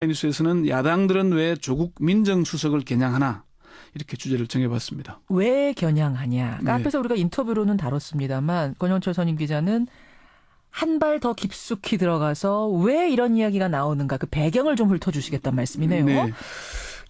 뉴스에서는 야당들은 왜 조국 민정수석을 겨냥하나 이렇게 주제를 정해봤습니다. 왜 겨냥하냐. 그러니까 네. 앞에서 우리가 인터뷰로는 다뤘습니다만 권영철 선임 기자는 한 발 더 깊숙이 들어가서 왜 이런 이야기가 나오는가 그 배경을 좀 훑어주시겠다는 말씀이네요. 네.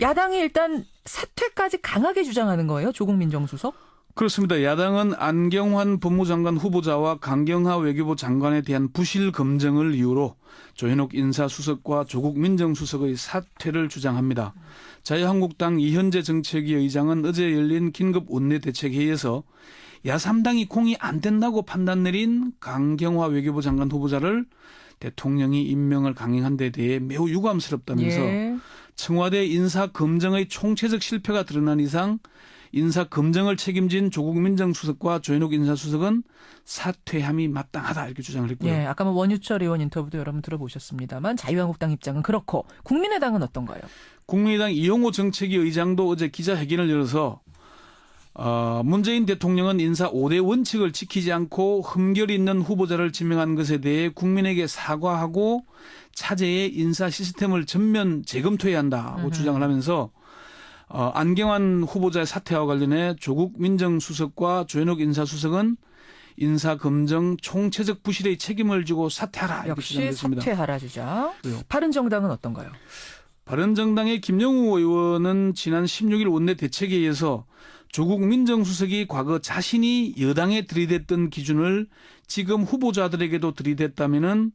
야당이 일단 사퇴까지 강하게 주장하는 거예요. 조국 민정수석? 그렇습니다. 야당은 안경환 법무장관 후보자와 강경화 외교부 장관에 대한 부실 검증을 이유로 조현옥 인사수석과 조국 민정수석의 사퇴를 주장합니다. 자유한국당 이현재 정책위 의장은 어제 열린 긴급 원내대책회의에서 야3당이 공이 안 된다고 판단 내린 강경화 외교부 장관 후보자를 대통령이 임명을 강행한 데 대해 매우 유감스럽다면서 예. 청와대 인사검증의 총체적 실패가 드러난 이상 인사검증을 책임진 조국 민정수석과 조현옥 인사수석은 사퇴함이 마땅하다 이렇게 주장을 했고요. 예, 아까 원유철 의원 인터뷰도 여러분 들어보셨습니다만 자유한국당 입장은 그렇고 국민의당은 어떤가요? 국민의당 이용호 정책위 의장도 어제 기자회견을 열어서 문재인 대통령은 인사 5대 원칙을 지키지 않고 흠결 있는 후보자를 지명한 것에 대해 국민에게 사과하고 차제의 인사 시스템을 전면 재검토해야 한다고 주장을 하면서 안경환 후보자의 사퇴와 관련해 조국 민정수석과 조현옥 인사수석은 인사검증 총체적 부실의 책임을 지고 사퇴하라 이렇게 역시 주장했습니다. 사퇴하라 주장. 그래요. 바른정당은 어떤가요? 바른정당의 김영우 의원은 지난 16일 원내대책회의에서 조국 민정수석이 과거 자신이 여당에 들이댔던 기준을 지금 후보자들에게도 들이댔다면은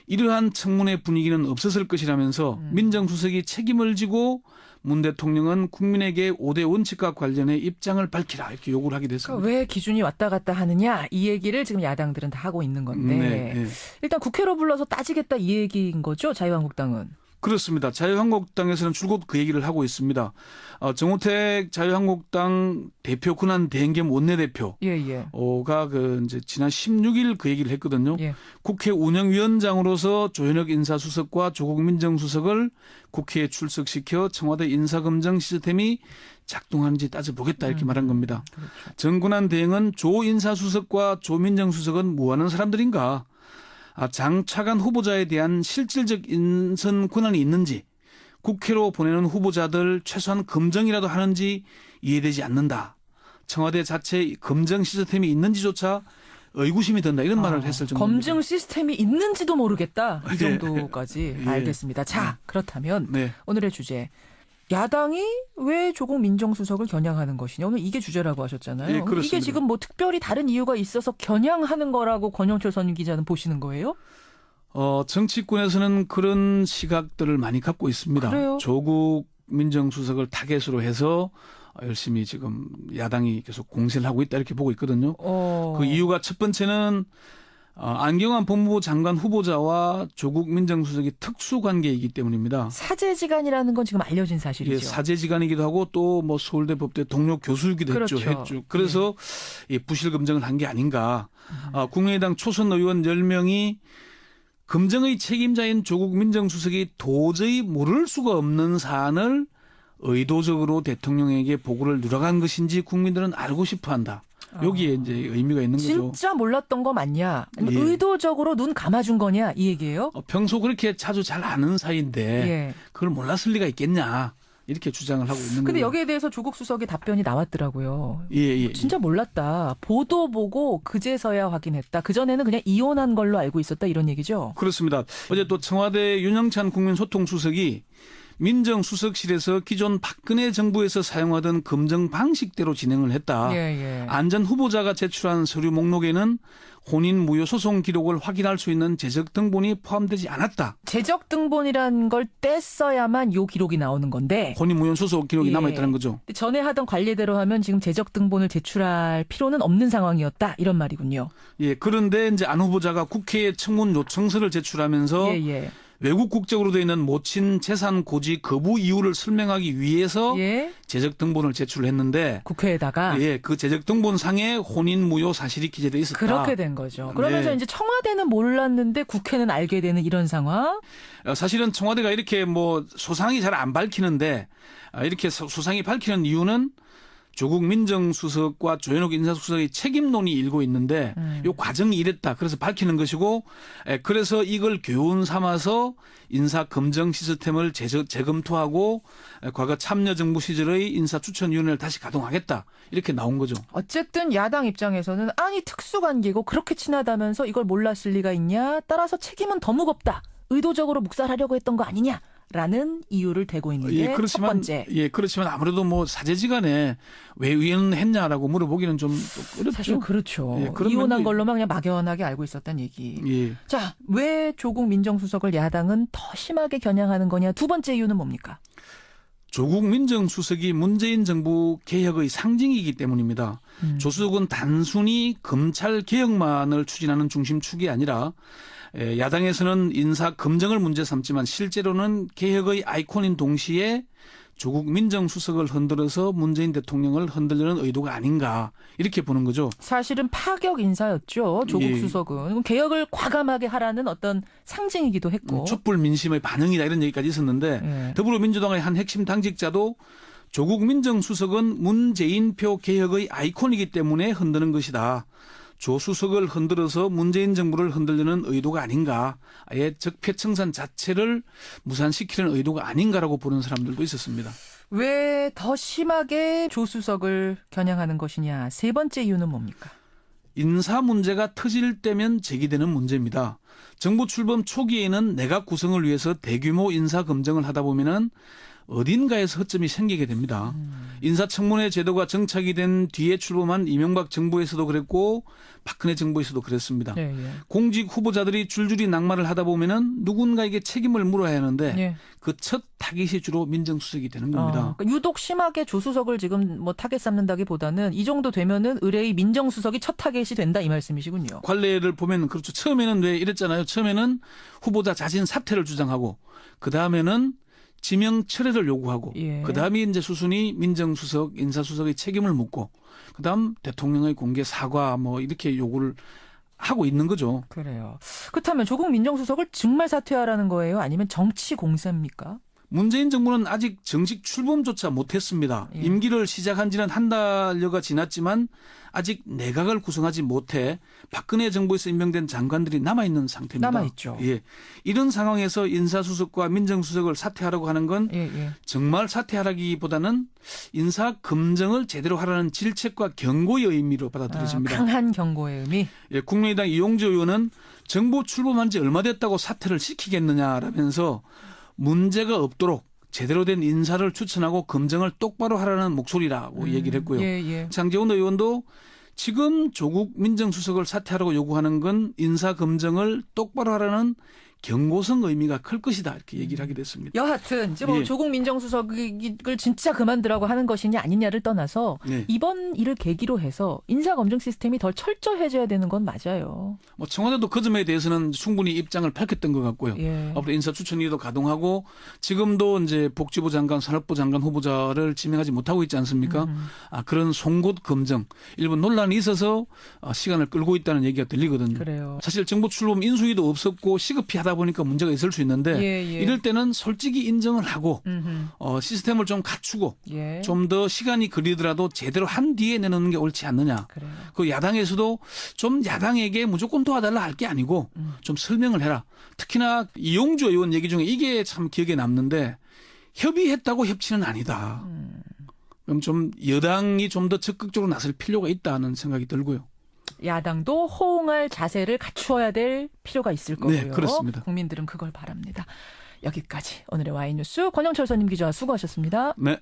이러한 청문회 분위기는 없었을 것이라면서 민정수석이 책임을 지고 문 대통령은 국민에게 5대 원칙과 관련해 입장을 밝히라 이렇게 요구를 하게 됐습니다. 그러니까 왜 기준이 왔다 갔다 하느냐 이 얘기를 지금 야당들은 다 하고 있는 건데 네. 일단 국회로 불러서 따지겠다 이 얘기인 거죠 자유한국당은. 그렇습니다. 자유한국당에서는 줄곧 그 얘기를 하고 있습니다. 정우택 자유한국당 대표 권한 대행겸 원내대표 예. 가 이제 지난 16일 그 얘기를 했거든요. 예. 국회 운영위원장으로서 조현옥 인사수석과 조국 민정수석을 국회에 출석시켜 청와대 인사검증 시스템이 작동하는지 따져보겠다 이렇게 말한 겁니다. 그렇죠. 정권한 대행은 조 인사수석과 조 민정수석은 뭐하는 사람들인가? 장차관 후보자에 대한 실질적 인선 권한이 있는지 국회로 보내는 후보자들 최소한 검증이라도 하는지 이해되지 않는다. 청와대 자체 검증 시스템이 있는지조차 의구심이 든다. 이런 말을 했을 정도입니다. 검증 시스템이 있는지도 모르겠다. 이 정도까지 예. 알겠습니다. 자 그렇다면 네. 오늘의 주제. 야당이 왜 조국 민정수석을 겨냥하는 것이냐. 오늘 이게 주제라고 하셨잖아요. 예, 그렇습니다. 이게 지금 뭐 특별히 다른 이유가 있어서 겨냥하는 거라고 권영철 선임 기자는 보시는 거예요? 정치권에서는 그런 시각들을 많이 갖고 있습니다. 그래요? 조국 민정수석을 타겟으로 해서 열심히 지금 야당이 계속 공세를 하고 있다 이렇게 보고 있거든요. 그 이유가 첫 번째는 안경환 법무부 장관 후보자와 조국 민정수석이 특수관계이기 때문입니다. 사제지간이라는 건 지금 알려진 사실이죠. 예, 사제지간이기도 하고 또 뭐 서울대 법대 동료 교수이기도 그렇죠. 했죠. 그래서 부실 검증을 한 게 아닌가. 국민의당 초선 의원 10명이 검증의 책임자인 조국 민정수석이 도저히 모를 수가 없는 사안을 의도적으로 대통령에게 보고를 누락한 것인지 국민들은 알고 싶어한다. 여기에 이제 의미가 있는 거죠. 진짜 몰랐던 거 맞냐? 예. 의도적으로 눈 감아준 거냐? 이 얘기예요? 평소 그렇게 자주 잘 아는 사이인데 예. 그걸 몰랐을 리가 있겠냐 이렇게 주장을 하고 있는 근데 거예요. 여기에 대해서 조국 수석의 답변이 나왔더라고요. 예. 진짜 몰랐다. 보도 보고 그제서야 확인했다. 그전에는 그냥 이혼한 걸로 알고 있었다. 이런 얘기죠. 그렇습니다. 어제 또 청와대 윤영찬 국민소통수석이 민정수석실에서 기존 박근혜 정부에서 사용하던 검증 방식대로 진행을 했다. 예. 안전 후보자가 제출한 서류 목록에는 혼인 무효 소송 기록을 확인할 수 있는 재적 등본이 포함되지 않았다. 재적 등본이란 걸 뗐어야만 요 기록이 나오는 건데. 혼인 무효 소송 기록이 예. 남아있다는 거죠. 전에 하던 관례대로 하면 지금 재적 등본을 제출할 필요는 없는 상황이었다. 이런 말이군요. 예. 그런데 이제 안 후보자가 국회에 청문 요청서를 제출하면서 예. 외국 국적으로 되어 있는 모친 재산 고지 거부 이유를 설명하기 위해서 예. 재적 등본을 제출했는데 국회에다가. 그 재적 등본상에 혼인 무효 사실이 기재돼 있었다. 그렇게 된 거죠. 그러면서 네. 이제 청와대는 몰랐는데 국회는 알게 되는 이런 상황. 사실은 청와대가 이렇게 뭐 소상이 잘 안 밝히는데 이렇게 소상이 밝히는 이유는 조국 민정수석과 조현옥 인사수석의 책임론이 일고 있는데 이 과정이 이랬다. 그래서 밝히는 것이고 그래서 이걸 교훈 삼아서 인사검증 시스템을 재검토하고 과거 참여정부 시절의 인사추천위원회를 다시 가동하겠다. 이렇게 나온 거죠. 어쨌든 야당 입장에서는 아니 특수관계고 그렇게 친하다면서 이걸 몰랐을 리가 있냐. 따라서 책임은 더 무겁다. 의도적으로 묵살하려고 했던 거 아니냐라는 이유를 대고 있는 게 첫 번째. 그렇지만 아무래도 뭐 사제지간에 왜 위헌했냐라고 물어보기는 좀 어렵죠. 사실 그렇죠. 그런 이혼한 면도 걸로만 그냥 막연하게 알고 있었단 얘기. 예. 자, 왜 조국 민정수석을 야당은 더 심하게 겨냥하는 거냐. 두 번째 이유는 뭡니까? 조국 민정수석이 문재인 정부 개혁의 상징이기 때문입니다. 조 수석은 단순히 검찰 개혁만을 추진하는 중심축이 아니라 야당에서는 인사 검증을 문제 삼지만 실제로는 개혁의 아이콘인 동시에 조국 민정수석을 흔들어서 문재인 대통령을 흔들려는 의도가 아닌가 이렇게 보는 거죠. 사실은 파격 인사였죠. 조국 수석은. 개혁을 과감하게 하라는 어떤 상징이기도 했고. 촛불 민심의 반응이다 이런 얘기까지 있었는데 더불어민주당의 한 핵심 당직자도 조국 민정수석은 문재인표 개혁의 아이콘이기 때문에 흔드는 것이다. 조 수석을 흔들어서 문재인 정부를 흔들려는 의도가 아닌가. 아예 적폐청산 자체를 무산시키려는 의도가 아닌가라고 보는 사람들도 있었습니다. 왜 더 심하게 조 수석을 겨냥하는 것이냐. 세 번째 이유는 뭡니까? 인사 문제가 터질 때면 제기되는 문제입니다. 정부 출범 초기에는 내각 구성을 위해서 대규모 인사 검증을 하다 보면은 어딘가에서 허점이 생기게 됩니다. 인사청문회 제도가 정착이 된 뒤에 출범한 이명박 정부에서도 그랬고 박근혜 정부에서도 그랬습니다. 공직 후보자들이 줄줄이 낙마를 하다 보면은 누군가에게 책임을 물어야 하는데 그 첫 타깃이 주로 민정수석이 되는 겁니다. 그러니까 유독 심하게 조수석을 지금 뭐 타겟 삼는다기보다는 이 정도 되면은 의뢰의 민정수석이 첫 타겟이 된다 이 말씀이시군요. 관례를 보면 그렇죠. 처음에는 왜 이랬잖아요. 처음에는 후보자 자진 사퇴를 주장하고 그 다음에는 지명 철회를 요구하고 그다음에 이제 수순이 민정수석, 인사수석의 책임을 묻고 그다음 대통령의 공개 사과 뭐 이렇게 요구를 하고 있는 거죠. 그래요. 그렇다면 조국 민정수석을 정말 사퇴하라는 거예요? 아니면 정치 공세입니까? 문재인 정부는 아직 정식 출범조차 못했습니다. 임기를 시작한 지는 한 달여가 지났지만 아직 내각을 구성하지 못해 박근혜 정부에서 임명된 장관들이 남아있는 상태입니다. 남아있죠. 이런 상황에서 인사수석과 민정수석을 사퇴하라고 하는 건 정말 사퇴하라기보다는 인사 검증을 제대로 하라는 질책과 경고의 의미로 받아들여집니다. 강한 경고의 의미? 국민의당 이용주 의원은 정부 출범한 지 얼마 됐다고 사퇴를 시키겠느냐라면서 문제가 없도록 제대로 된 인사를 추천하고 검증을 똑바로 하라는 목소리라고 얘기를 했고요. 장제원 의원도 지금 조국 민정수석을 사퇴하라고 요구하는 건 인사 검증을 똑바로 하라는 경고성 의미가 클 것이다 이렇게 얘기를 하게 됐습니다. 여하튼 이제 뭐 조국 민정수석을 진짜 그만두라고 하는 것이냐 아니냐를 떠나서 이번 일을 계기로 해서 인사검증 시스템이 더 철저해져야 되는 건 맞아요. 뭐 청와대도 그 점에 대해서는 충분히 입장을 밝혔던 것 같고요. 앞으로 인사추천위도 가동하고 지금도 이제 복지부 장관, 산업부 장관 후보자를 지명하지 못하고 있지 않습니까? 그런 송곳 검증 일본 논란이 있어서 시간을 끌고 있다는 얘기가 들리거든요. 그래요. 사실 정부 출범 인수위도 없었고 시급히 하다 보니까 문제가 있을 수 있는데 이럴 때는 솔직히 인정을 하고 시스템을 좀 갖추고 좀 더 시간이 걸리더라도 제대로 한 뒤에 내놓는 게 옳지 않느냐. 그 야당에서도 좀 야당에게 무조건 도와달라 할 게 아니고 좀 설명을 해라. 특히나 이용주 의원 얘기 중에 이게 참 기억에 남는데 협의했다고 협치는 아니다. 그럼 좀 여당이 좀 더 적극적으로 나설 필요가 있다는 생각이 들고요. 야당도 호응할 자세를 갖추어야 될 필요가 있을 거고요. 네, 그렇습니다. 국민들은 그걸 바랍니다. 여기까지 오늘의 와이뉴스 권영철 선임 기자 수고하셨습니다. 네.